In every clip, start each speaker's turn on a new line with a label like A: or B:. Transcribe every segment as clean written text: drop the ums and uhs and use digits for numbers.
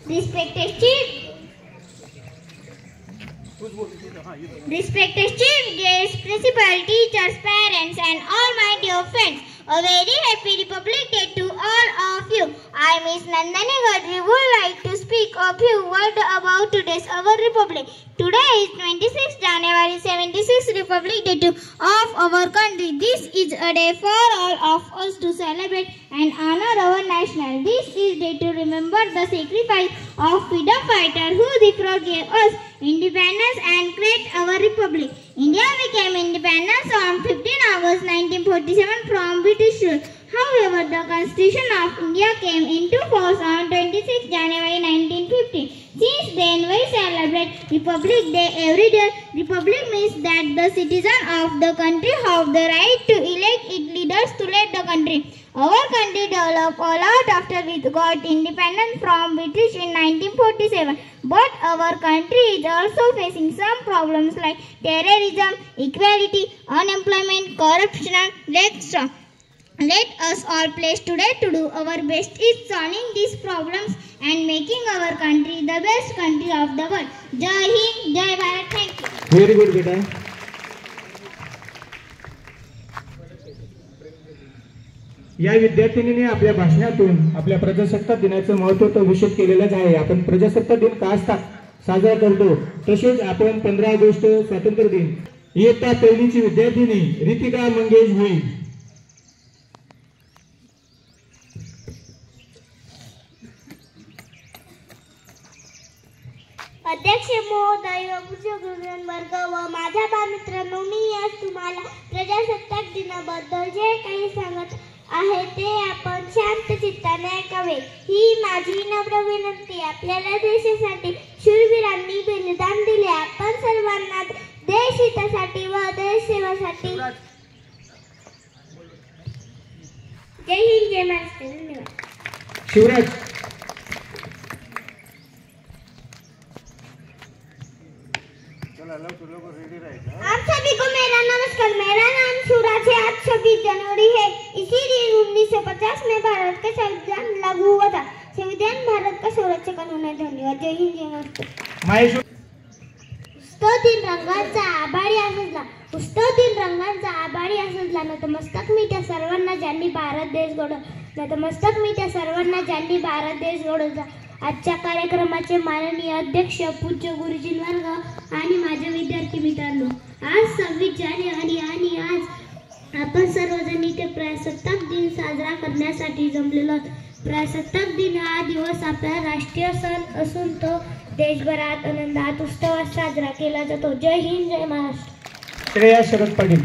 A: Respected chief guests, principal, teachers, parents, and all my dear friends, a very happy Republic Day to all of you. I, Miss Nandani Gadri, would like to speak a few words about today's our Republic. Today is 26 January, 76th Republic Day of our country. This is a day for all of us to celebrate and honor our national. This is a day to remember the sacrifice of freedom fighters who gave us independence and create our republic. India became independent on 15 August 1947 from British rule. However, the Constitution of India came into force on 26 January 1950. Since then, we celebrate Republic Day every day. Republic means that the citizens of the country have the right to elect its leaders to lead the country. Our country developed a lot after we got independence from British in 1947. But our country is also facing some problems like terrorism, equality, unemployment, corruption, etc. Let us all pledge today to do our best in solving these problems and making our country the best country of the world. Jai Hind, Jai Bharat. Thank you.
B: Very good, beta. या विद्यार्थिनीने आपल्या भाषणातून आपल्या प्रजासत्ताक दिनाचं महत्त्व तर विशद केलेलंच आहे. आपण प्रजासत्ताक दिन का साजरा करतो, तसेच आपण 15 ऑगस्ट स्वातंत्र्य दिन. इयत्ता पहिलीची विद्यार्थिनी रितिका मंगेश भोई.
A: अध्यक्ष महोदय व गुरुजन वर्ग व माझ्या बालमित्रांनो, मी आज तुम्हाला प्रजासत्ताक दिनाबद्दल जे काही सांगत आहे ते आपण शांत चित्ताने ऐकावे ही माझी नम्र विनंती. आपल्याला देशासाठी शूरवीरांनी बलिदान दिले. आपण सर्वांना देश हितासाठी व देश सेवेसाठी जय हिंद, जय महाराष्ट्र. धन्यवाद.
B: शिवराज.
A: आप सभी को मेरा नमस्कार. मेरा नाम शिवराज है. आज 26 जनवरी है. इसी दिन 1950 में भारत का संविधान लागू हुआ था. संविधान भारत का सर्वोच्च कानून है. धन्यवाद. जय हिंद, जय महाराष्ट्र. तो दिन रंगांचा आभाळी असला, तो दिन रंगांचा आभाळी असला, नतमस्तक मी त्या सर्वांना ज्यांनी भारत देश घडवला, नतमस्तक मी त्या सर्वांना ज्यांनी भारत देश घडवला. आजच्या कार्यक्रमाचे माननीय अध्यक्ष, पूज्य गुरुजी वर्ग आणि माझे विद्यार्थी मित्रांनो, आज 26 जानेवारी आणि आज आपण सर्वजण इथे प्रजासत्ताक दिन साजरा करण्यासाठी जमलेलो आहोत. प्रजासत्ताक दिन हा दिवस आपला राष्ट्रीय सण असून तो देशभरात आनंदात उत्सवात साजरा केला जातो. जय हिंद, जय महाराष्ट्र.
B: श्रेया शरद पाटील.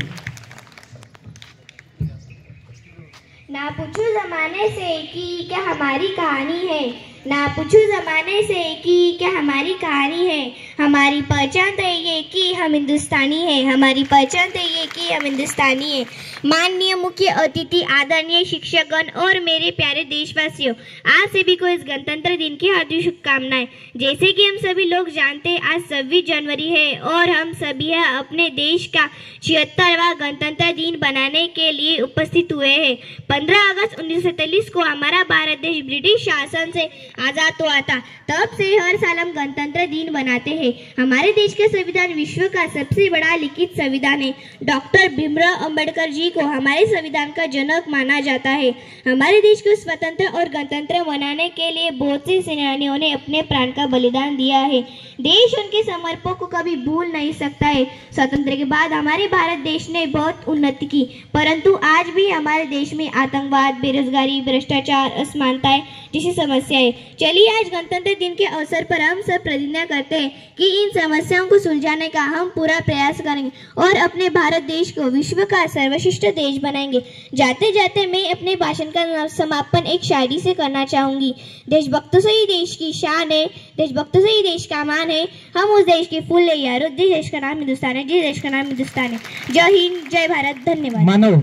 A: ना पूछो जमाने से कि क्या हमारी कहानी है, ना पूछो जमाने से कि क्या हमारी कहानी है. हमारी पहचान तो ये कि हम हिंदुस्तानी हैं. हमारी पहचान तो ये कि हम हिंदुस्तानी हैं. माननीय मुख्य अतिथि, आदरणीय शिक्षकगण और मेरे प्यारे देशवासियों, आज सभी को इस गणतंत्र दिन की हार्दिक शुभकामनाएं. जैसे कि हम सभी लोग जानते हैं, आज 26 जनवरी है और हम सभी अपने देश का 76वां गणतंत्र दिन बनाने के लिए उपस्थित हुए हैं. 15 अगस्त 1947 को हमारा भारत देश ब्रिटिश शासन से आजाद हुआ था. तब से हर साल हम गणतंत्र दिन बनाते हैं. हमारे देश का संविधान विश्व का सबसे बड़ा लिखित संविधान है. डॉक्टर भीमराव अंबेडकर जी को हमारे संविधान का जनक माना जाता है. हमारे देश को स्वतंत्र और गणतंत्र बनाने के लिए बहुत से सेनानियों ने अपने प्राण का बलिदान दिया है. देश उनके समर्पण को कभी भूल नहीं सकता है. स्वतंत्र के बाद हमारे भारत देश ने बहुत उन्नति की, परंतु आज भी हमारे देश में आतंकवाद, बेरोजगारी, भ्रष्टाचार, असमानताएं जैसी समस्याएं. चलिए आज गणतंत्र दिन के अवसर पर हम सब प्रतिज्ञा करते हैं कि इन समस्याओं को सुलझाने का हम पूरा प्रयास करेंगे और अपने भारत देश को विश्व का सर्वश्रेष्ठ देश बनाएंगे. जाते जाते मैं अपने भाषण का समापन एक शायरी से करना चाहूंगी. देशभक्तों से ही देश की शान है, देशभक्तों से ही देश का मान है. हम उस देश के फूल है यारो, जिस देश का नाम हिंदुस्तान है, जिस देश का नाम हिंदुस्तान है. जय हिंद, जय भारत. धन्यवाद.
B: मानव.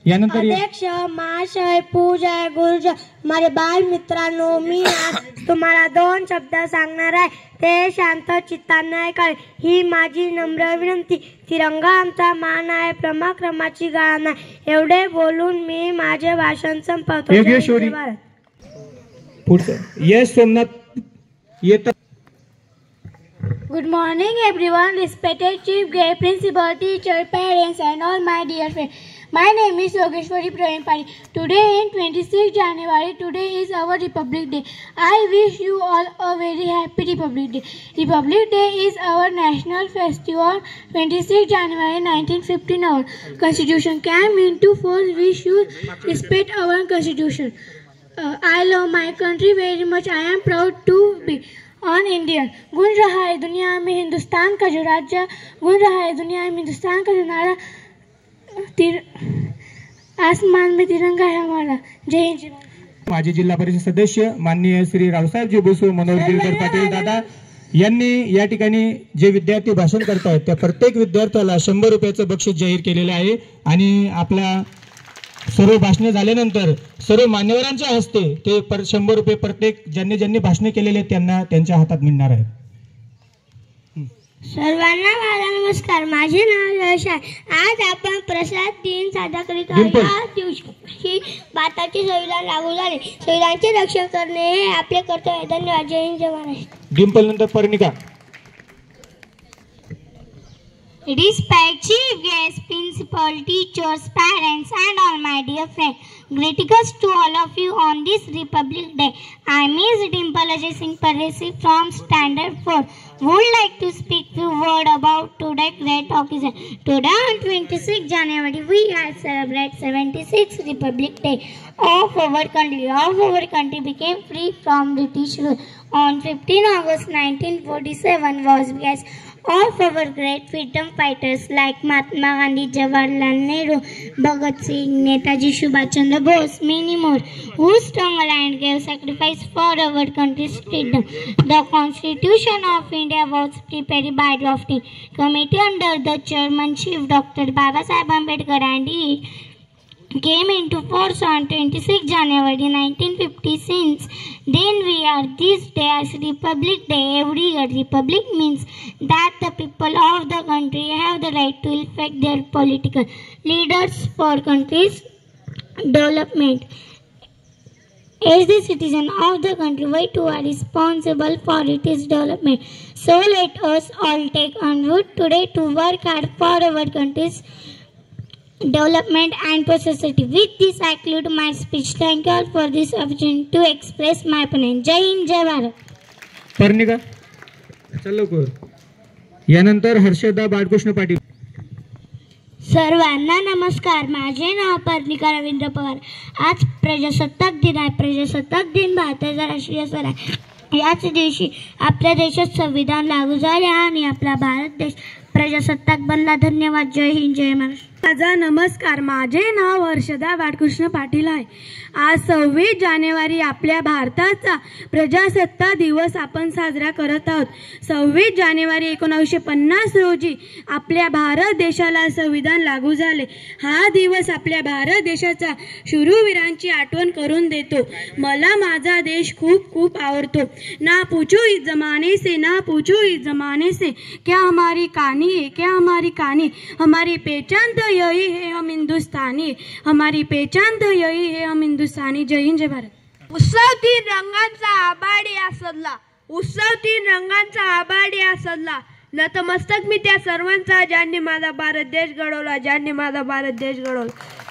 B: यानंतर
A: अध्यक्ष, महाशय, पूजय, गुरुजन, माझे बाल मित्रांनो, मी आज तुम्हाला 2 शब्द सांगणार आहे. ते शांत चित्ताने ऐकावे ही माझी नम्र विनंती. तिरंगा आमचा मान आहे, पराक्रमाची गाण आहे. एवढे बोलून मी माझे भाषण संपवतो.
B: पुढचं यश सोमनाथ येत्या
C: Good morning everyone, respected chief guest, principal, teacher, parents and all my dear friends. My name is Yogeshwari Praveen Pari. Today in 26 January, today is our Republic Day. I wish you all a very happy Republic Day. Republic Day is our national festival. 26 January 1915 our Constitution came into force. We should respect our Constitution. I love my country very much. I am proud to be on Indian. गूंज रहा है दुनिया में हिंदुस्तान का जो राज्य, गूंज रहा है दुनिया में हिंदुस्तान का जो नारा, आसमान में तिरंगा है हमारा। जय हिंद।
B: माजी जिल्हा परिषद सदस्य माननीय श्री रावसाहेबजी बुसू मनोहर गिरकर पाटील दादा यांनी या ठिकाणी जे विद्यार्थी भाषण करतायत त्या प्रत्येक विद्यार्थ्याला 100 रुपयाचं बक्षीस जाहीर केलेलं आहे आणि आपला सर्व भाषणे झाल्यानंतर सर्व मान्यवरांच्या हस्ते ते 100 रुपये प्रत्येक ज्यांनी भाषणे केलेले त्यांना त्यांच्या हातात मिळणार आहेत।
A: सर्वांना माझा नमस्कार। माझे नाव यश आहे। आज आपण प्रसाद दिन साजरा करीत आहोत। या दिवशी भारताचे संविधान लागू झाले। संविधानाचे रक्षण करणे हे आपले कर्तव्य आहे। धन्यवाद। जय हिंद जय महाराष्ट्र।
B: डिंपल नंतर Parnika.
A: Respect chief guests, principal, teachers, parents and all my dear friends. Greetings to all of you on this Republic Day. I am Ms. Dimple Ajay Singh Paresi from Standard 4. Would like to speak few words about today's great occasion. Today on 26 January we are celebrate 76th Republic Day of our country. Our country became free from British rule on 15 August 1947 was because of our great freedom fighters like Mahatma Gandhi, Jawaharlal Nehru, Bhagat Singh, Netaji Subhash Chandra Bose, many more, who strong and gave sacrifice for our country's freedom. The Constitution of India was prepared by drafting committee under the chairmanship of Dr. Babasaheb Ambedkar and he came into force on 26 January 1950. Since then we are this day as Republic Day. Every year Republic means that the people of the country have the right to elect their political leaders for country's development. As the citizen of the country, we too are responsible for its development. So let us all take on wood today to work hard for our country's development and prosperity. With this I conclude my speech. Thank you all for this opportunity to express my opinion. जय हिंद जय भारत।
B: पर्णिका चल लवकर। यानंतर हर्षदा बाळकृष्ण पाटील।
A: सर्वांना नमस्कार। माझे नाव पर्णिका रवींद्र पवार। आज प्रजासत्ताक दिन आहे। प्रजासत्ताक दिन भारताचा राष्ट्रीय सण आहे। याच दिवशी आपल्या देशात संविधान लागू झाले आणि आपला भारत देश प्रजासत्ताक बनला। धन्यवाद। जय हिंद जय महाराष्ट्र।
C: माझा नमस्कार। माझे नाव हर्षदा बाळकृष्ण पाटील आहे। आज 26 जानेवारी आपल्या भारताचा प्रजासत्ताक दिवस आपण साजरा करत आहोत। 26 जानेवारी 1950 रोजी आपल्या भारत देशाला संविधान लागू झाले। हा दिवस आपल्या भारत देशाच्या शूरवीरांची आठवण करून देतो। मला माझा देश खूप खूप आवडतो। ना पूछो इस जमाने से, ना पूछो इस जमाने से, क्या हमारी कहानी है, क्या हमारी कहानी, हमारी पहचान तो यही है हम हिंदुस्तानी, हमारी पहचान तो यही है हम हिंदुस्तानी। जय हिंद जय भारत।
D: उत्सव 3 रंगांचा आबाडिया सजला, उत्सव 3 रंगांचा आबाडिया सजला, नतमस्तक मी त्या सर्वांचा ज्यांनी माझा भारत देश घडवला, ज्यांनी माझा भारत देश घडवला।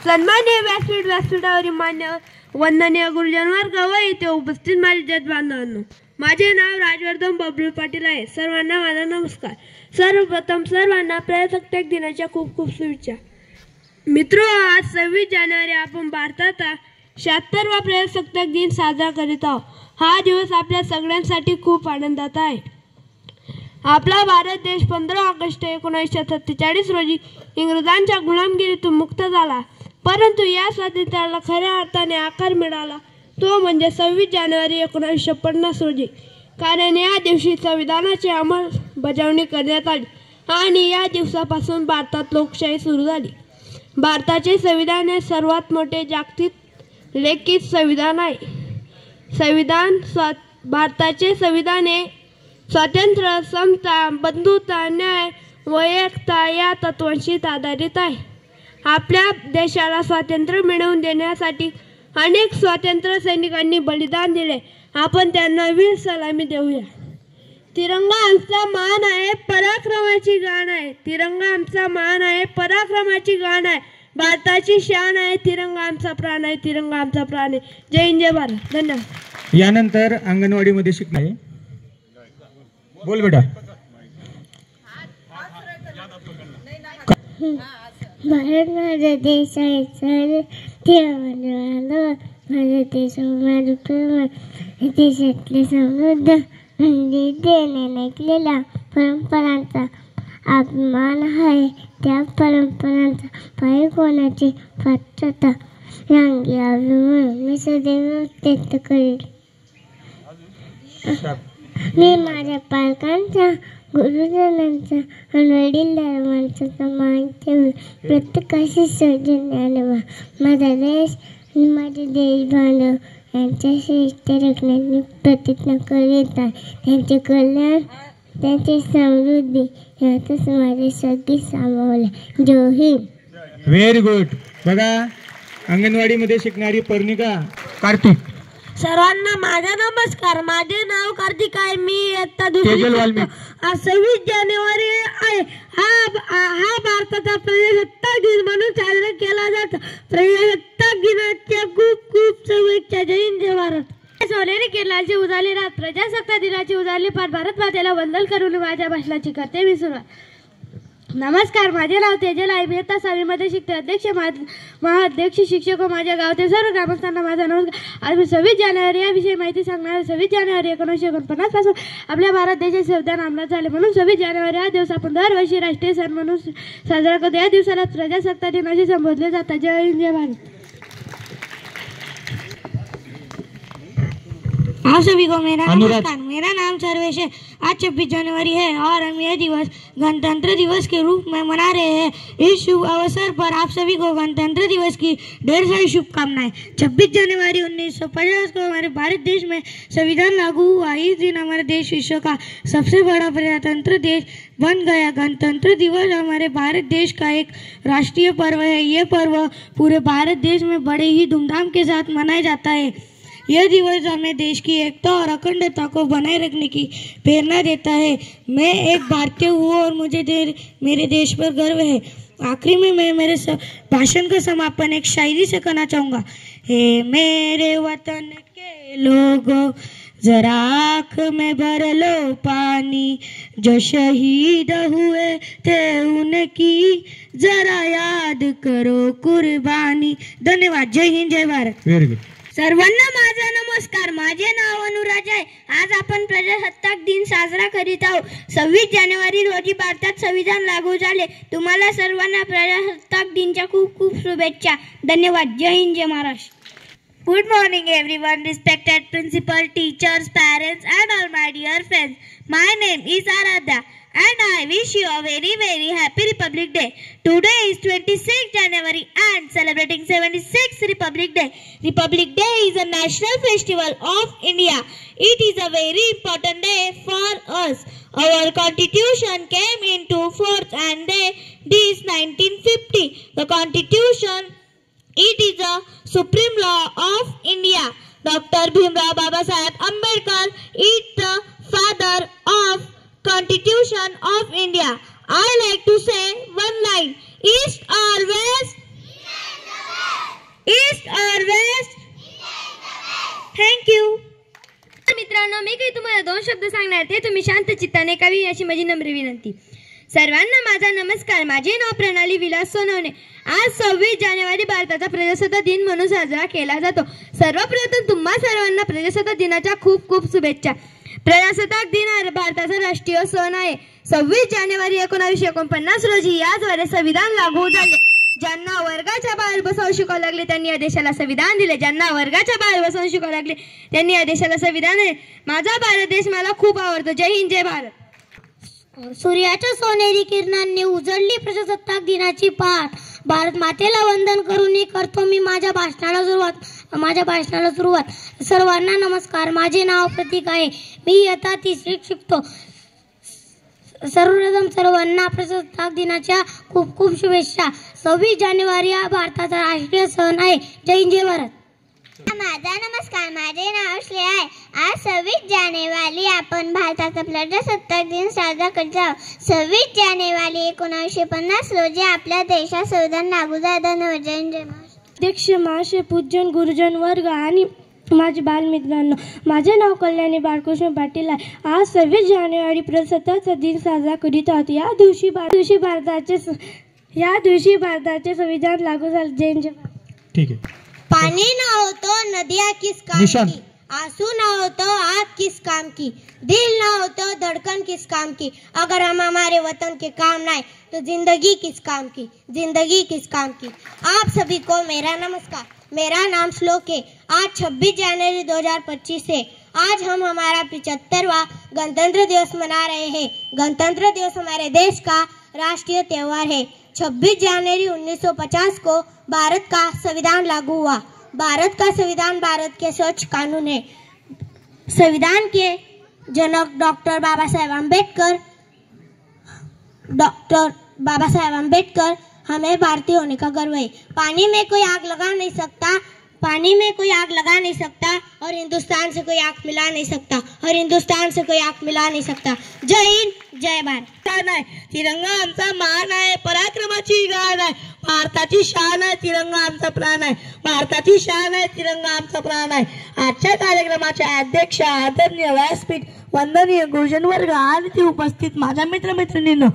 D: सन्माननीय व्यासपीठ, व्यासपीठावरील मान्य वंदनीय गुरुजन वर्ग व इथे उपस्थित माझे जज बांधवांनो, माझे नाव राजवर्धन बबलू पाटील आहे। सर्वांना माझा नमस्कार। सर्वप्रथम सर्वांना प्रजासत्ताक दिनाच्या खूप खूप शुभेच्छा। मित्रो, आज 26 जानेवारी आपण भारताचा 76वा प्रजासत्ताक दिन साजरा करीत आहोत। हा दिवस आपल्या सगळ्यांसाठी खूप आनंदाचा आहे। आपला भारत देश 15 ऑगस्ट 1947 रोजी इंग्रजांच्या गुलामगिरीतून मुक्त झाला, परंतु या स्वातंत्र्याला खऱ्या अर्थाने आकार मिळाला तो म्हणजे 26 जानेवारी 1950 रोजी। कारण या दिवशी संविधानाची अंमलबजावणी करण्यात आली आणि या दिवसापासून भारतात लोकशाही सुरू झाली। भारताचे संविधान हे सर्वात मोठे जागतिक लिखित संविधान आहे। भारताचे संविधान हे स्वातंत्र्य, समता, बंधुता, न्याय व एकता या तत्वांशी आधारित आहे। आपल्या देशाला स्वातंत्र्य मिळवून देण्यासाठी अनेक स्वातंत्र्य सैनिकांनी बलिदान दिले। आपण त्यांना वीर सलामी देऊया। तिरंगा आमचा मान आहे, पराक्रमाची गाण आहे. तिरंगा आमचा मान आहे, पराक्रमाची गाण आहे. भारताची शान आहे. तिरंगा आमचा प्राण आहे. तिरंगा आमचा प्राण आहे. जय हिंद जय भारत. धन्यवाद.
B: यानंतर अंगणवाडीमध्ये शिकणारे बोल बेटा.
C: भारत माझा देश आहे, माझा देश देशातले समृद्ध देणे ऐकलेल्या परंपरांचा अभिमान आहे. त्या परंपरांचा पायी कोणाची पात्रता रांगी अभिमान मी सदैव व्यक्त करेल. मी माझ्या पालकांचा, गुरुजनांचा आणि वडीलधाऱ्या माणसाचा मान ठेवून प्रत्येकाशी सौजन्याने माझा देश आणि माझे देश बांधव यांच्याशी इष्ट राखण्याची प्रतिज्ञा करीत आहे. त्यांचे कल्याण, त्यांची समृद्धी यातच माझे सगळे सामावले. जय हिंद.
B: Very good. बघा अंगणवाडीमध्ये शिकणारी पर्णिका कार्तिक.
C: सर्वांना माझा नमस्कार. माझे नाव कार्तिक आहे. मी इयत्ता दुसरी. आज 26 जानेवारी आहे. हा भारताचा प्रजासत्ताक दिन म्हणून साजरा केला जातो. प्रजासत्ताक दिनाच्या खूप खूप शुभेच्छा. जय हिंद जय भारत. सोनेरी किरणाची उजाळी रात प्रजासत्ताक दिनाची उजाळी पार भारत मातेला वंदन करून माझ्या भाषणाची करते मी सुरुवात. नमस्कार. माझे नाव तेजल आहे. मी इयत्ता 6वी मध्ये शिकते. अध्यक्ष, महाअध्यक्ष, शिक्षक व माझ्या गावातील सर्व ग्रामस्थांना माझा नमस्कार. आज मी 26 जानेवारी याविषयी माहिती सांगणार. 26 जानेवारी 1949 पासून आपल्या भारत देशाचे संविधान अंमलात झाले. म्हणून 26 जानेवारी हा दिवस आपण दरवर्षी राष्ट्रीय सण म्हणून साजरा करतो. या दिवसाला प्रजासत्ताक दिन असे संबोधले जातात. जय हिंद जय भारत. आप सभी को मेरा नमस्कार. मेरा नाम सर्वेश है. आज 26 जनवरी है और हम यह दिवस गणतंत्र दिवस के रूप में मना रहे हैं. इस शुभ अवसर पर आप सभी को गणतंत्र दिवस की ढेर सारी शुभकामनाएं. 26 जनवरी 1950 को हमारे भारत देश में संविधान लागू हुआ. इस दिन हमारा देश विश्व का सबसे बड़ा प्रजातंत्र देश बन गया. गणतंत्र दिवस हमारे भारत देश का एक राष्ट्रीय पर्व है. ये पर्व पूरे भारत देश में बड़े ही धूमधाम के साथ मनाया जाता है. यह दिवस हमें देश की एकता और अखंडता को बनाए रखने की प्रेरणा देता है. मैं एक भारतीय हूँ और मुझे मेरे देश पर गर्व है. आखिरी में मैं मेरे भाषण का समापन एक शायरी से करना चाहूँगा. हे मेरे वतन के लोगों, जरा आँख में भर लो पानी. जो शहीद हुए थे उनकी जरा याद करो कुर्बानी. धन्यवाद. जय हिंद जय भारत.
B: Very good.
A: सर्वांना माझा नमस्कार. माझे नाव अनुराज आहे. आज आपण प्रजासत्ताक दिन साजरा करीत आहोत. 26 जानेवारी रोजी भारतात संविधान लागू झाले. तुम्हाला सर्वांना प्रजासत्ताक दिनाच्या खूप खूप शुभेच्छा. धन्यवाद. जय हिंद जय Maharashtra. Good morning everyone, respected principal, teachers, parents and all my dear friends. My name is Aradhya and I wish you a very very happy Republic Day. Today is 26 January and celebrating 76th Republic Day. Republic Day is a national festival of India. It is a very important day for us. Our constitution came into force and day is 1950. The constitution, it is a supreme law of India. Dr. Bhimrao Babasaheb Ambedkar is the father of Constitution of India. I like to say one line. East or west? East or west? Thank you. मित्रांनो, मी काही तुम्हाला 2 शब्द सांगणार. ते तुम्ही शांत चित्ताने ऐकावी अशी माझी नम्र विनंती. सर्वांना माझा नमस्कार. माझे नाव प्रणाली विलास सोनवणे. आज 26 जानेवारी भारताचा प्रजासत्ताक दिन म्हणून साजरा केला जातो. सर्वप्रथम तुम्हा सर्वांना प्रजासत्ताक दिनाच्या खूप खूप शुभेच्छा. प्रजासत्ताक दिन हा भारताचा राष्ट्रीय सण आहे. 26 जानेवारी 1949 रोजी याद्वारे संविधान लागू झाले. ज्यांना वर्गाच्या बाहेर बसवून शिकावं लागले त्यांनी या देशाला संविधान दिले. ज्यांना वर्गाच्या बाहेर बसवून शिकावं लागले त्यांनी या देशाला संविधान दिले. माझा भारत देश मला खूप आवडतो. जय हिंद जय भारत. सूर्याच्या सोनेरी किरणांनी उजळली प्रजासत्ताक दिनाची पहाट. भारत मातेला वंदन करून करतो मी माझ्या भाषणाला सुरुवात. सर्वांना नमस्कार. माझे नाव प्रतीक आहे. मी इयत्ता 3री शिकतो. सर्वप्रथम सर्वांना प्रजासत्ताक दिनाच्या खूप खूप शुभेच्छा. 26 जानेवारी हा भारताचा राष्ट्रीय सण आहे. जय हिंद जय भारत. माझा नमस्कार. माझे नाव श्रेया आहे. आज 26 जानेवारी आपण भारताचा प्रजासत्ताक दिन साजरा करत आहोत. 26 जानेवारी 1950 रोजी आपल्या देशात संविधान लागू झाले. धन्यवाद. जय हिंद, जय महाराष्ट्र.
C: अध्यक्ष महाशय, पूजन गुरुजन वर्ग आणि माझे बालमित्रांनो, माझे नाव कल्याणी बाळकृष्ण पाटील आहे. आज 26 जानेवारी प्रजासत्ताक दिन साजरा करीत आहोत. या दिवशी भारताचे संविधान लागू झाले. जय हिंद, जय महाराष्ट्र.
B: ठीक आहे.
A: पानी न हो तो नदियाँ किस काम
B: निशान.
A: की, आंसू न हो तो आग किस काम की, दिल न हो तो धड़कन किस काम की. अगर हम हमारे वतन के काम न आए तो जिंदगी किस काम की, जिंदगी किस काम की. आप सभी को मेरा नमस्कार. मेरा नाम श्लोक है. आज 26 जनवरी 2025 है. आज हम हमारा 75वां गणतंत्र दिवस मना रहे हैं. गणतंत्र दिवस हमारे देश का राष्ट्रीय त्योहार है. 26 जनवरी 1950 को भारत का संविधान लागू हुआ. भारत का संविधान भारत के स्वच्छ कानून है. संविधान के जनक डॉक्टर बाबा साहेब अम्बेडकर हमें भारतीय होने का गर्व है. पानी में कोई आग लगा नहीं सकता और हिंदुस्तान से कोई आग मिला नहीं सकता. जय हिंद, जय भारत.
D: तिरंगा आमचा मान आहे, पराक्रमाची गाण आहे. भारताची शान आहे, तिरंगा आमचा प्राण आहे. भारताची शान आहे, तिरंगा आमचा प्राण आहे. आजच्या कार्यक्रमाचे अध्यक्ष आदरणीय व्यासपीठ, वंदनीय गुरुजन वर्ग आणि ते उपस्थित माझ्या मित्रमैत्रिणींनो,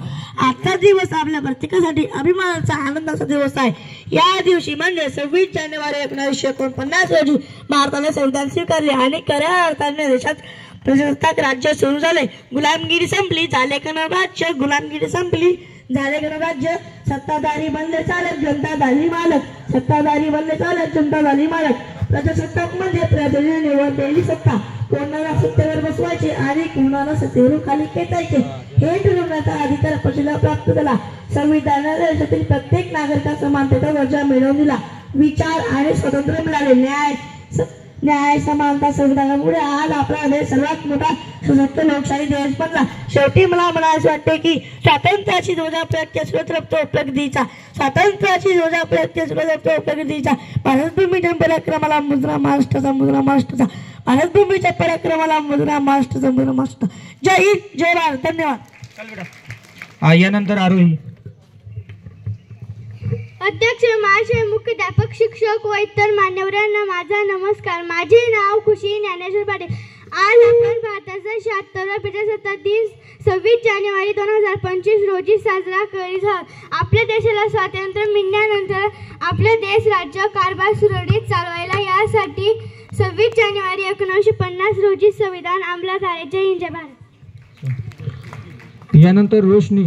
D: आजचा दिवस आपल्या प्रत्येकासाठी अभिमानाचा, आनंदाचा दिवस आहे. या दिवशी म्हणजे 26 जानेवारी 1949 रोजी भारताने संविधान स्वीकारले आणि खऱ्या अर्थाने देशात प्रजासत्ताक राज्य सुरू झाले. गुलामगिरी संपली, झाले गणराज्य. गुलामगिरी संपली, झाले गणराज्य. सत्ताधारी बनले चालक, जनता झाली मालक. सत्ताधारी बनले चालक, जनता झाली मालक. प्रजासत्ताक म्हणजे प्रजेने निवडलेली सत्ता. कोणाला सत्तेवर बसवायचे आणि कोणाला सत्तेवरून खाली खेचायचे हे ठरवण्याचा अधिकार प्रजेला प्राप्त झाला. संविधानाने देशातील प्रत्येक नागरिकाला समानतेचा दर्जा मिळवून दिला. विचार आणि स्वातंत्र्य मिळाले. न्याय समानता संविधानामुळे आज आपला देश सर्वात मोठा सशक्त लोकशाही देश बनला. शेवटी मला म्हणायचे वाटते की स्वातंत्र्याची ध्वजा प्रत्यक्ष प्रगतीचा, स्वातंत्र्याची ध्वजा प्रत्यक्ष प्रगतीचा. भारतभूमीच्या पराक्रमाला मुद्रा महाराष्ट्राचा, मुद्रा महाराष्ट्राचा. भारतभूमीच्या पराक्रमाला मुद्रा महाराष्ट्राचा, मुद्रा महाराष्ट्र. जय हिंद, जय भारत. धन्यवाद.
B: यानंतर आरोही.
C: अध्यक्ष महाशय, मुख्याध्यापक, शिक्षक व इतर मान्यवरांना माझा नमस्कार. माझे नाव खुशी ज्ञानेश्वर पाटील. आज आपण भारताचा 76वा प्रजासत्ताक दिन 26 जानेवारी 2025 रोजी साजरा करीत आहोत. आपल्या देशाला स्वातंत्र्य मिळाल्यानंतर आपला देश राज्य कारभार सुरळीत चालवायला यासाठी 26 जानेवारी 1950 रोजी संविधान अंमलात आले. जय हिंद, जय भारत.
B: यानंतर रोशनी.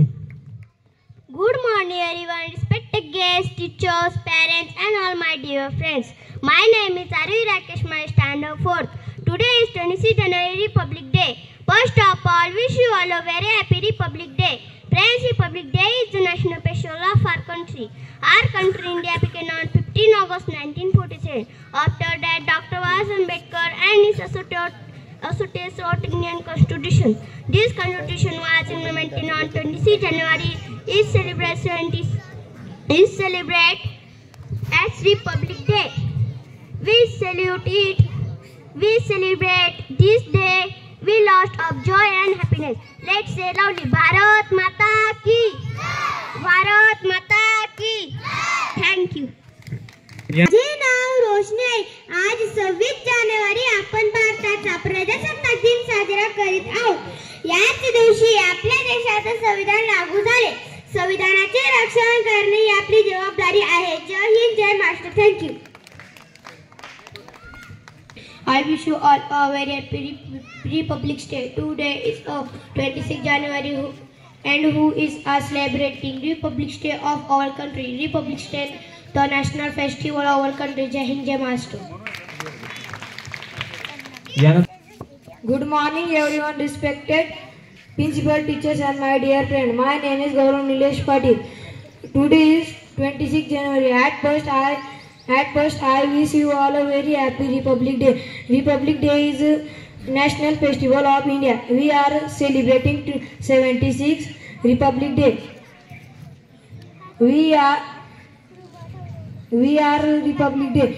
A: Good morning everyone, respected guests, teachers, parents and all my dear friends. My name is Arvi Rakesh, my standard 4th. Today is 26 January Republic Day. First of all, wish you all a very happy Republic Day. Friends, Republic Day is the national festival of our country. Our country India began on 15 August 1947. After that, Dr. Ambedkar and his associates wrote Indian Constitution. This Constitution was implemented on 26 January. Is celebrate as Republic Day. We salute it. We celebrate this day. We lost of joy and happiness. Let's say loudly, Bharat Mata ki, Bharat Mata ki. Thank you. माझे नाव रोशनी आहे. आज 26 जानेवारी आपण भारताचा प्रजासत्ताक दिन साजरा करीत आहोत. याच दिवशी आपल्या देशाचे संविधान लागू झाले. संविधानाचे रक्षण करणे ही आपली जबाबदारी आहे. जय हिंद, जय Maharashtra. Thank you. I wish you all a very happy Republic Day. Today is 26 January and who is celebrating Republic Day of our country. Republic Day, the national festival of our country. Jai Hind, Jai Maharashtra.
D: Good morning everyone, respected principal, teachers and my dear friend. My name is Gaurav Nilesh Patil. Today is 26 January. At first I wish you all a very happy Republic Day. Republic Day is a national festival of India. We are celebrating 76th Republic Day. We are Republic Day.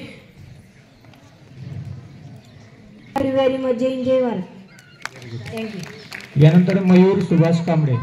C: Very much. जय हिंद जय Bharat. Thank you.
B: यानंतर मयूर सुभाष कांबळे.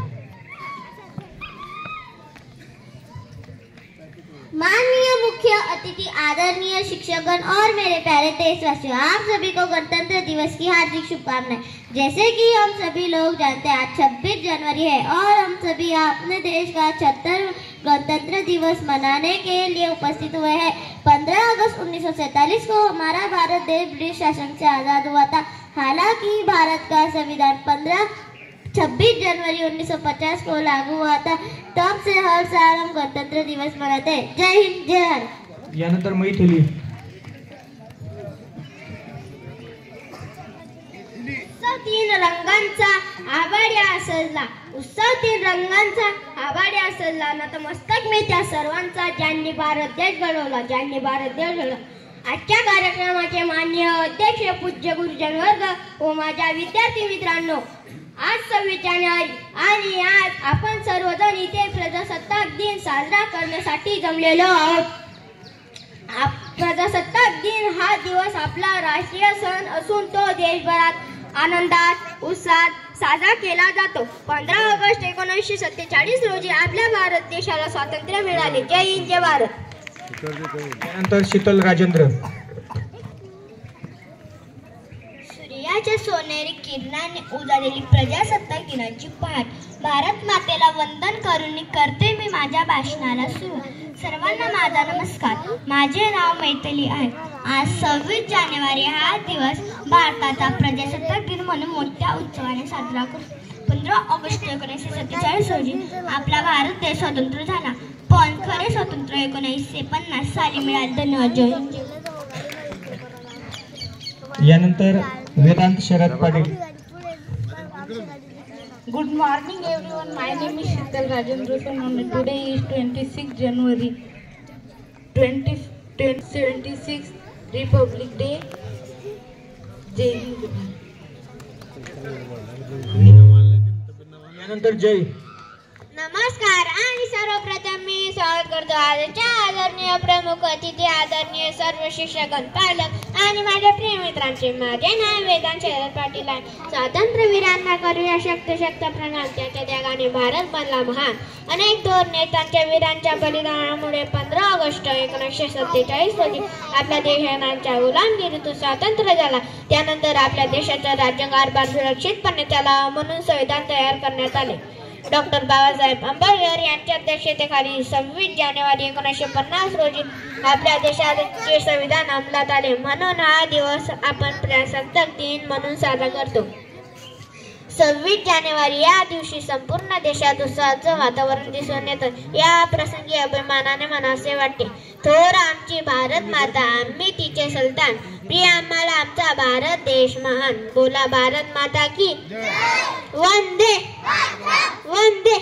A: माननीय मुख्य अतिथि, आदरणीय शिक्षकगण और मेरे प्यारे देशवासियों, आप सभी को गणतंत्र दिवस की हार्दिक शुभकामनाएं। जैसे कि हम सभी लोग जानते हैं आज 26 जनवरी है और हम सभी अपने देश का 76 गणतंत्र दिवस मनाने के लिए उपस्थित हुए हैं। 15 अगस्त 1947 को हमारा भारत देश ब्रिटिश शासन से आज़ाद हुआ था। हालांकि भारत का संविधान 26 जनवरी 1950 को लागू हुआ था। तब से हर साल हम गणतंत्र दिवस मनाते हैं। जय हिंद जय भारत.
B: यानंतर मैथिली.
A: उत्सव तीन रंगांचा आभाळ्या सजला. उत्सव तीन रंगांचा आभाळ्या सजला. नतमस्तक मी त्या सर्वांचा ज्यांनी भारत देश घडवला, ज्यांनी भारत देश घडवला. आजच्या कार्यक्रमाचे माननीय अध्यक्ष पूज्य गुरुजन वर्ग व माझ्या विद्यार्थी मित्रांनो, आज 26 जानेवारी आणि आज आपण सर्वजण इथे प्रजासत्ताक दिन साजरा करण्यासाठी जमलेलो आहोत. प्रजासत्ताक दिन हा दिवस आपला राष्ट्रीय सण असून तो देशभरात आनंदात उत्साहात साजरा केला जातो. 15 ऑगस्ट 1947 रोजी आपल्या भारत देशाला स्वातंत्र्य मिळाले. जय हिंद जय भारत.
B: यानंतर शीतल राजेंद्र.
A: सूर्याच्या सोनेरी किरणाने उजाडलेली प्रजासत्ताक दिनाची पहाट. भारत मातेला वंदन करून करते मी माझ्या भाषणाला सुरुवात. सर्वांना माझा नमस्कार. माझे नाव मैथिली आहे. आज 26 जानेवारी हा दिवस भारताचा प्रजासत्ताक दिन म्हणून मोठ्या उत्सवाने साजरा करतो. 15 ऑगस्ट 1947 रोजी आपला भारत देश स्वतंत्र झाला. पण खरे स्वातंत्र्य 1950 साली मिळाले. धन्यवाद. जय हिंद.
B: यानंतर Vedanta Sharad Patil.
C: Good morning everyone. My name is Sheetal Rajendra Sonone. Today is 26 January 2076 Republic Day. जय हिंद.
B: यानंतर जय.
A: नमस्कार आणि सर्वप्रथम मी स्वागत करतो आजच्या आदरणीय प्रमुख अतिथी, आदरणीय सर्व शिक्षकगण, पालक आणि माझ्या प्रिय मित्रांचे. माझे नाव वेदांत शरद पाटील आहे. स्वातंत्र्यवीरांना करूया शक्त शक्त प्रणाम. त्यांच्या त्यागाने भारत बनला महान. अनेक थोर नेत्यांच्या वीरांच्या बलिदानामुळे 15 ऑगस्ट 1947 रोजी आपल्या देशाच्या गुलामगिरीतून स्वातंत्र्य झाला. त्यानंतर आपल्या देशाचा राज्यकारभार सुरक्षितपणे चालावा म्हणून संविधान तयार करण्यात आले. डॉक्टर बाबासाहेब आंबेडकर यांच्या अध्यक्षतेखाली 26 जानेवारी 1950 रोजी आपल्या देशाचे संविधान अंमलात आले. म्हणून हा दिवस आपण प्रजासत्ताक दिन म्हणून साजरा करतो. 26 जानेवारी या दिवशी संपूर्ण देशात उत्साहाचं वातावरण दिसून येतं. या प्रसंगी अभिमानाने म्हणावे वाटते, थोर आमची भारत माता, आम्ही तिचे सुलतान, प्रिय आम्हाला आमचा भारत देश महान. बोला भारत माता की वंदे वंदे.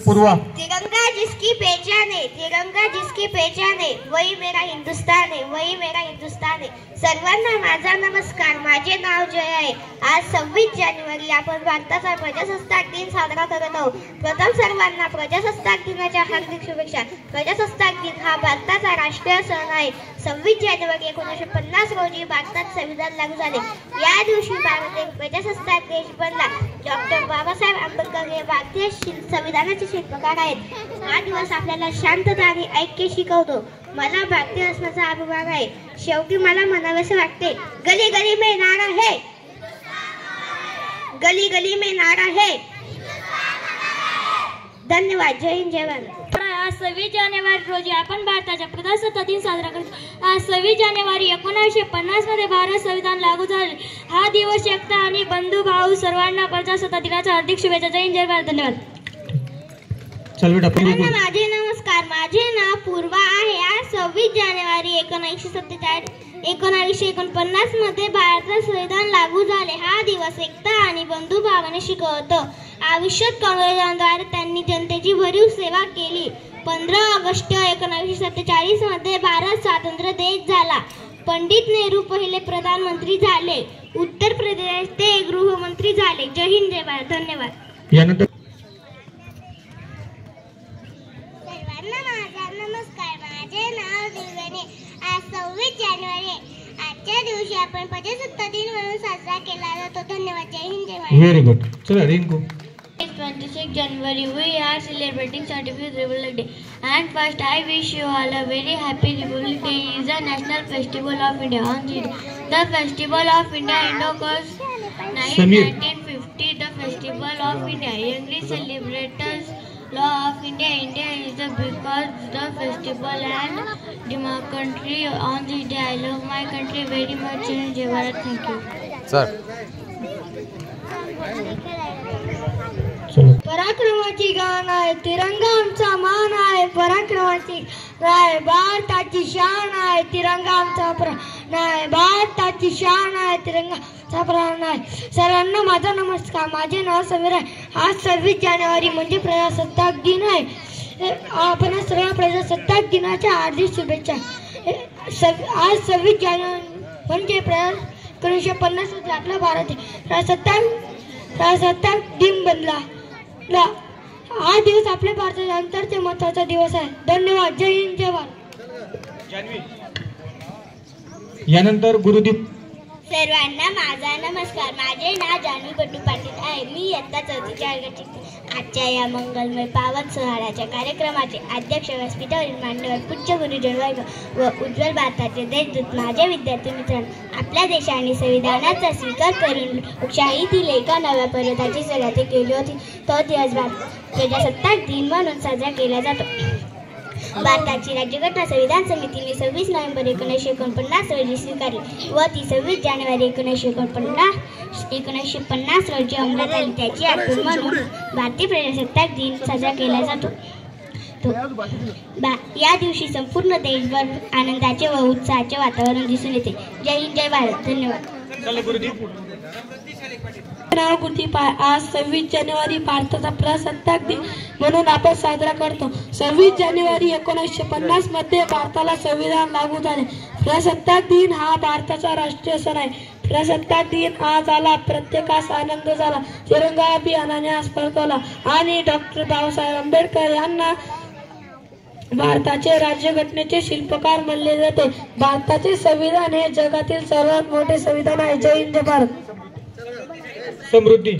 B: पूर्वा.
A: तिरंगा जिसकी पहचान है, तिरंगा जिसकी पहचान है, वही मेरा हिंदुस्तान है, वही मेरा हिंदुस्तान है. सर्वांना माझा नमस्कार. माझे नाव जय आहे. आज 26 जानेवारी आपण भारताचा प्रजासत्ताक दिन साजरा करत आहोत. प्रथम सर्वांना प्रजासत्ताक दिनाच्या हार्दिक शुभेच्छा. प्रजासत्ताक दिन हा भारताचा राष्ट्रीय सण आहे. 26 जानेवारी 1950 रोजी भारतात संविधान लागू झाले. या दिवशी भारत एक प्रजासत्ताक देश बनला. डॉक्टर बाबासाहेब आंबेडकर हे भारतीय संविधानाचे शिल्पकार आहेत. हा दिवस आपल्याला शांतता आणि ऐक्य शिकवतो. मला भारतीय असण्याचा अभिमान आहे. शेवटी मला म्हणावेसे वाटते, गली गली में नारा है, गली गली में नारा है. धन्यवाद. जय हिंद जय भारत.
C: आज 26 जानेवारी रोजी आपण भारताच्या प्रजासत्ताक दिन साजरा करतो. आज 26 जानेवारी 1950 मध्ये भारत संविधान लागू झाले. हा दिवस एकता आणि बंधुभाव. सर्वांना प्रजासत्ताक दिनाच्या हार्दिक शुभेच्छा. जय हिंद जय भारत. धन्यवाद.
A: माझे नमस्कार. माझे नाव पूर्वा आहे. आज 26 जानेवारी 1949 मध्ये भारतात संविधान लागू झाले. हा दिवस एकता आणि बंधुभावाने शिकवतो. आयुष्यात काँग्रेसांद्वारे त्यांनी जनतेची भरीव सेवा केली. 15 ऑगस्ट 1947 मध्ये भारत स्वतंत्र देश झाला. पंडित नेहरू पहिले प्रधानमंत्री झाले. उत्तर प्रदेश ते गृहमंत्री झाले. जय हिंद जय भारत. धन्यवाद.
B: यानंतर
A: नमस्कार. माझे नाव दिव्याने. आज 26 जानेवारी आजच्या दिवशी आपण प्रजासत्ताक दिन म्हणून साजरा केला जातो. धन्यवाद. जय हिंद, जय महाराष्ट्र.
B: Very good. चला Rinku.
C: 26 January we are celebrating 35th Republic Day, and first I wish you all a very happy Republic Day. Is a national festival of India. On the Festival of India occurs 1950. The Festival of India youngly celebrates law of India. India is the because the festival and my country. On this day I love my country very much. In Jai Bharat. Thank you.
E: Sir.
C: पराक्रमाची गान आहे, तिरंगा आमचा मान आहे. पराक्रमाची आहे, भारताची शान आहे. तिरंगा आमचा प्राण आहे, भारताची शान आहे. तिरंगा आमचा प्राण आहे. सर्वांना माझा नमस्कार. माझे नाव समीर आहे. आज 26 जानेवारी म्हणजे प्रजासत्ताक दिन आहे. आपण सर्व प्रजासत्ताक दिनाच्या हार्दिक शुभेच्छा. आज 26 जानेवारी म्हणजे 1950 मध्ये आपला भारत प्रजासत्ताक दिन बनला. हा दिवस आपल्या भारताच्या अंतरचे महत्वाचा दिवस आहे. धन्यवाद. जय हिंद, जय भारत.
B: यानंतर गुरुदीप.
A: सर्वांना माझा नमस्कार. माझे नाव जान्हवी बंडू पाटील आहे. मी इयत्ता 4च्या वर्गाची. आजच्या या मंगलमय पावन सोहळ्याच्या कार्यक्रमाचे अध्यक्ष व्यासपीठावरील मान्यवर पूज्य गुरुजन वर्ग व उज्ज्वल भारताचे देशदूत माझे विद्यार्थी मित्रांनो, आपल्या देशाने संविधानाचा स्वीकार करून लोकशाहीतील एका नव्या पर्वताची सुरुवात केली होती. तो दिवस प्रजासत्ताक दिन म्हणून साजरा केला जातो. भारताची राज्यघटना संविधान समितीने 26 नोव्हेंबर 1949 रोजी स्वीकारली व ती 26 जानेवारी 1950 रोजी अंमलात आली. त्याची आठवण म्हणून भारतीय प्रजासत्ताक दिन साजरा केला जातो. या दिवशी संपूर्ण देशभर आनंदाचे व उत्साहाचे वातावरण दिसून येते. जय हिंद, जय भारत. धन्यवाद.
C: नाव गुरुदीप आहे. आज 26 जानेवारी भारताचा प्रजासत्ताक दिन म्हणून आपण साजरा करतो. 26 जानेवारी 1950 मध्ये भारताला संविधान लागू झाले. प्रजासत्ताक दिन हा भारताचा राष्ट्रीय सण आहे. प्रजासत्ताक दिन आज आला, प्रत्येकास आनंद झाला. तिरंगा अभियानाने आज फडकवला आणि डॉक्टर बाबासाहेब आंबेडकर यांना भारताचे राज्यघटनेचे शिल्पकार म्हणले जाते. भारताचे संविधान हे जगातील सर्वात मोठे संविधान आहे. जय हिंद, जय भारत.
B: समृद्धी.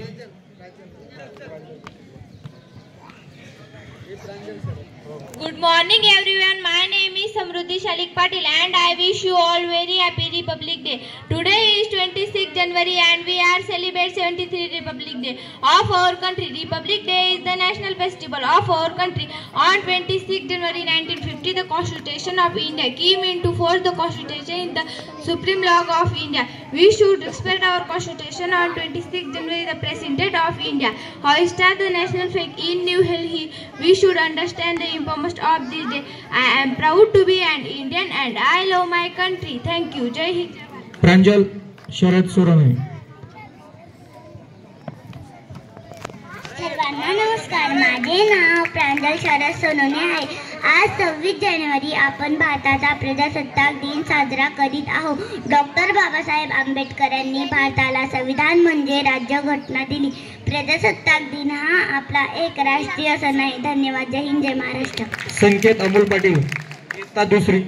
F: Good morning everyone. My name is Samruddhi Shalik Patil and I wish you all very happy Republic Day. Today is 26 January and we are celebrating 73rd Republic Day of our country. Republic Day is the national festival of our country. On 26 January 1950, the Constitution of India came into force. The Constitution is the supreme law of India. We should respect our Constitution. On 26 January, the President of India hoisted the national flag in New Delhi. We should understand the importance of this day. I am proud to be an Indian and I love my country. Thank you. Jai Hind.
B: प्रांजल शरद सोरणे.
A: सर्वांना नमस्कार. माझे नाव प्रांजल शरद सोनवणे आहे. आज 26 जानेवारी आपण भारताचा प्रजासत्ताक दिन साजरा करीत आहोत. डॉक्टर बाबासाहेब आंबेडकर यांनी भारताला संविधान म्हणजे राज्यघटना दिली. प्रजासत्ताक दिन हा आपला एक राष्ट्रीय सण आहे. धन्यवाद. जय हिंद, जय महाराष्ट्र.
B: संकेत अमोल पाटील, इयत्ता 2.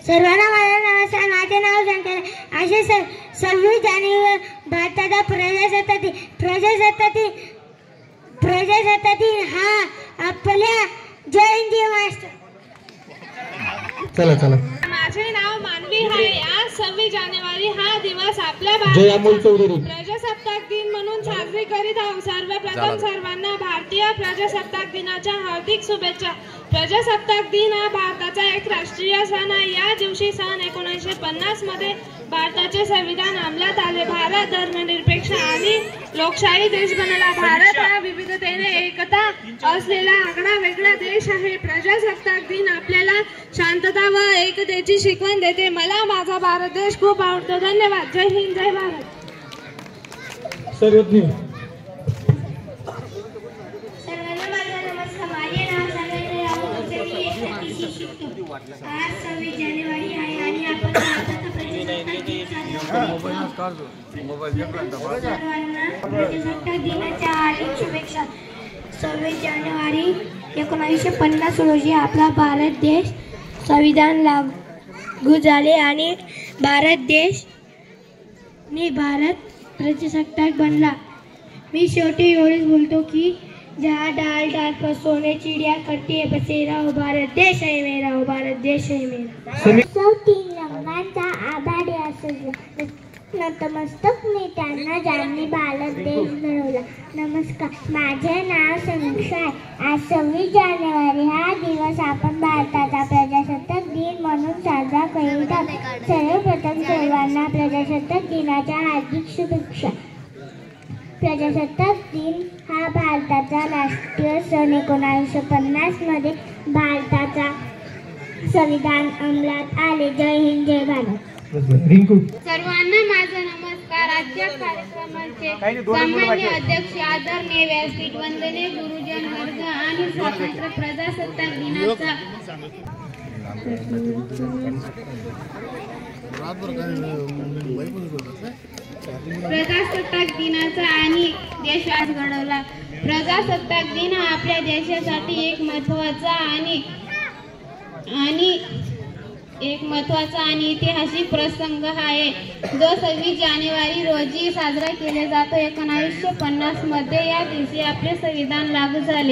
C: सर्वांना माझा नमस्कार. माझे नाव शंकर. असे 26 जानेवारी भारताचा प्रजासत्ताक दिन हा आपल्या. जय हिंद, जय महाराष्ट्र.
B: चला चला.
F: माझे नाव मानवी आहे. आज 26 जानेवारी हा दिवस आपल्या
B: जय अमोल चौधरी.
F: प्रजासत्ताक दिन म्हणून साजरे करीत आहोत. सर्वप्रथम सर्वांना भारतीय प्रजासत्ताक दिनाच्या हार्दिक शुभेच्छा. प्रजासत्ताक दिन हा भारताचा एक राष्ट्रीय सण आहे. या दिवशी सन 1950 मध्ये भारताचे संविधान अंमलात आले. भारत धर्मनिरपेक्ष आणि लोकशाही देश बनला. भारत हा विविधतेने एकता असलेला आगळा वेगळा देश आहे. प्रजासत्ताक दिन आपल्याला शांतता व एकतेची शिकवण देते. मला माझा भारत देश खूप आवडतो. धन्यवाद. जय हिंद, जय भारत.
B: सर्वज्ञ.
A: सर्वांना माझा नमस्कार. माझे नाव सागर राहुल कुलकर्णी. आज 26 जानेवारी आहे आणि आपण भारताचा प्रजासत्ताक दिन साजरा करत आहोत. सर्वांना प्रजासत्ताक दिनाच्या हार्दिक शुभेच्छा. 26 जानेवारी
C: 1950 रोजी आपला भारत देश संविधान लागू झाले आणि भारत प्रजासत्ताक बनला. मी शेवटी एवढेच बोलतो की जहाँ डाल डाल पर सोने चिड़िया करती है बसेरा, हो भारत देश है मेरा, हो भारत देश है मेरा.
A: तीन रंगांचा आभाळ असला नतमस्तक मी त्यांना ज्यांनी भारत देश घडवला. नमस्कार, माझे नाव समीक्षा आहे. आज 26 जानेवारी हा दिवस आपण भारताचा प्रजासत्ताक दिन म्हणून साजरा करीत आहोत. सर्वप्रथम सर्वांना प्रजासत्ताक दिनाच्या हार्दिक शुभेच्छा. प्रजासत्ताक दिन हा भारताचा राष्ट्रीय सण. 1950 मध्ये भारताचा संविधान अंमलात आले. जय हिंद, जय भारत.
B: रिंकू.
F: सर्वांना माझा नमस्कार. आजच्या कार्यक्रमाचे सन्माननीय अध्यक्ष, आदरणीय व्यासपीठ, वंदनीय गुरुजन वर्ग आणि स्वातंत्र्य प्रजासत्ताक दिनाचा आणि देश आज घडवला. प्रजासत्ताक दिन हा आपल्या देशासाठी एक महत्त्वाचा आणि ऐतिहासिक प्रसंग आहे, जो 26 जानेवारी रोजी साजरा केला जातो. 1950 मध्ये या दिवशी आपले संविधान लागू झाले.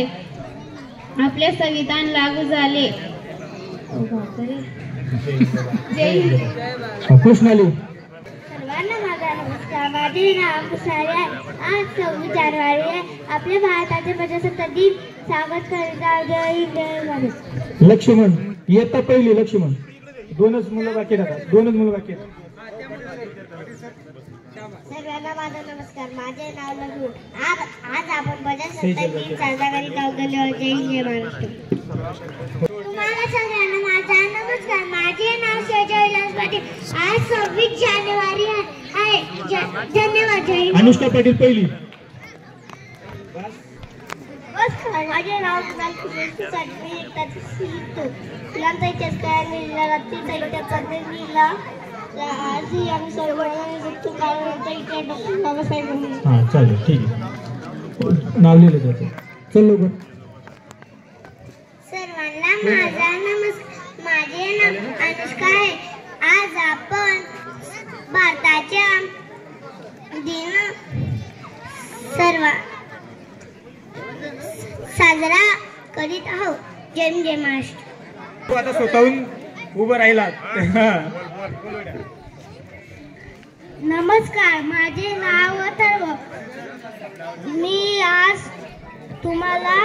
F: जय हिंद.
B: कृष्णाली.
A: सर्वांना माझा नमस्कार. माझे नाव कुशाली आहे. आज 26 जानेवारी आहे. आपल्या भारताचे प्रजासत्ताक दिन स्वागत करीत आहोत. जय हिंद, जय भारत.
B: लक्ष्मण. इयत्ता पहिली. लक्ष्मण. दोनच मुलं बाकी राहतात.
A: सर्वांना माझा नमस्कार. माझे नाव लघु. आज आपण प्रजासत्ताक दिन साजरा करीत आहोत. धन्यवाद. जय हिंद, जय महाराष्ट्र. तुम्हाला सगळ्यांना माझा नमस्कार. माझे नाव शेजा विलास पाटील. आज 26 जानेवारी आहे. धन्यवाद. जय हिंद.
B: अनुष्का पाटील पहिली.
A: माझे नाव कुणाल फुलांचा इतिहास काय लिहिला, रात्रीचा इतिहास चांगले लिहिला. आजही आम्ही सर्व बाबासाहेब.
B: हां चालेल, ठीक आहे. नाव लिहिलं जातं. चल लवकर.
A: सर्वांना माझा नमस्कार. माझे नाव अनुष्का आहे. आज आपण भारताच्या दिन साजरा करीत आहोत. जय हिंद, जय महाराष्ट्र.
B: आता स्वतःहून उभं राहिला.
A: नमस्कार, माझे नाव अथर्व. मी आज तुम्हाला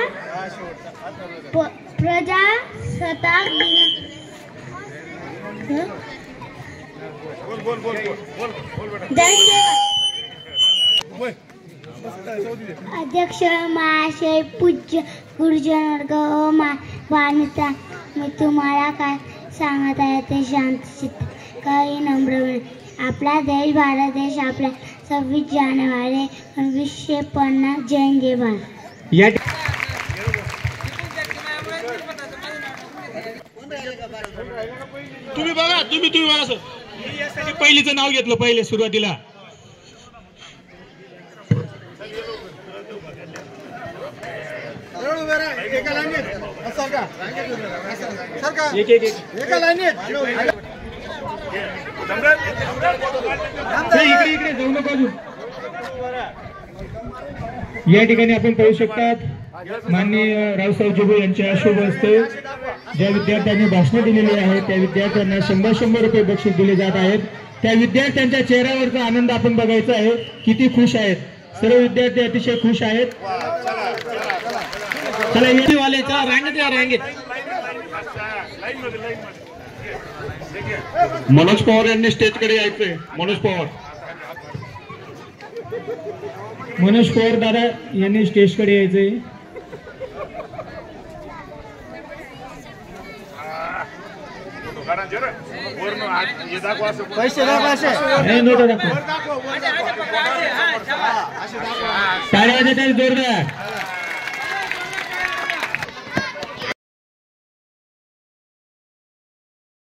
A: प्रजासत्ताक अध्यक्ष महाशय, पूज्य गुरुजन वर्ग व मान्यता, मी तुम्हाला काय सांगत आहे ते शांतचित्त काही नम्र. आपला देश भारत देश आपल्या 26 जानेवारी 1950. जय हिंद, जय भारत.
B: तुम्ही बघा, तुम्ही बघा सर. पहिलीचं नाव घेतलं पहिले सुरुवातीला. इकडे जाऊ नका. या ठिकाणी आपण पाहू शकतात माननीय रावसाहेब जुबे यांच्या शुभ हस्ते ज्या विद्यार्थ्यांनी भाषणे दिलेली आहेत त्या विद्यार्थ्यांना 100 रुपये बक्षीस दिले जात आहेत. त्या विद्यार्थ्यांच्या चेहऱ्यावरचा आनंद आपण बघायचा आहे. किती खुश आहेत सर्व विद्यार्थी, अतिशय खुश आहेत. चला वालेचा रांगेत. मनोज पवार यांनी स्टेजकडे यायचंय. मनोज पवार दादा यांनी स्टेजकडे यायचंय. टाळ्या वाजवताय जोरदार.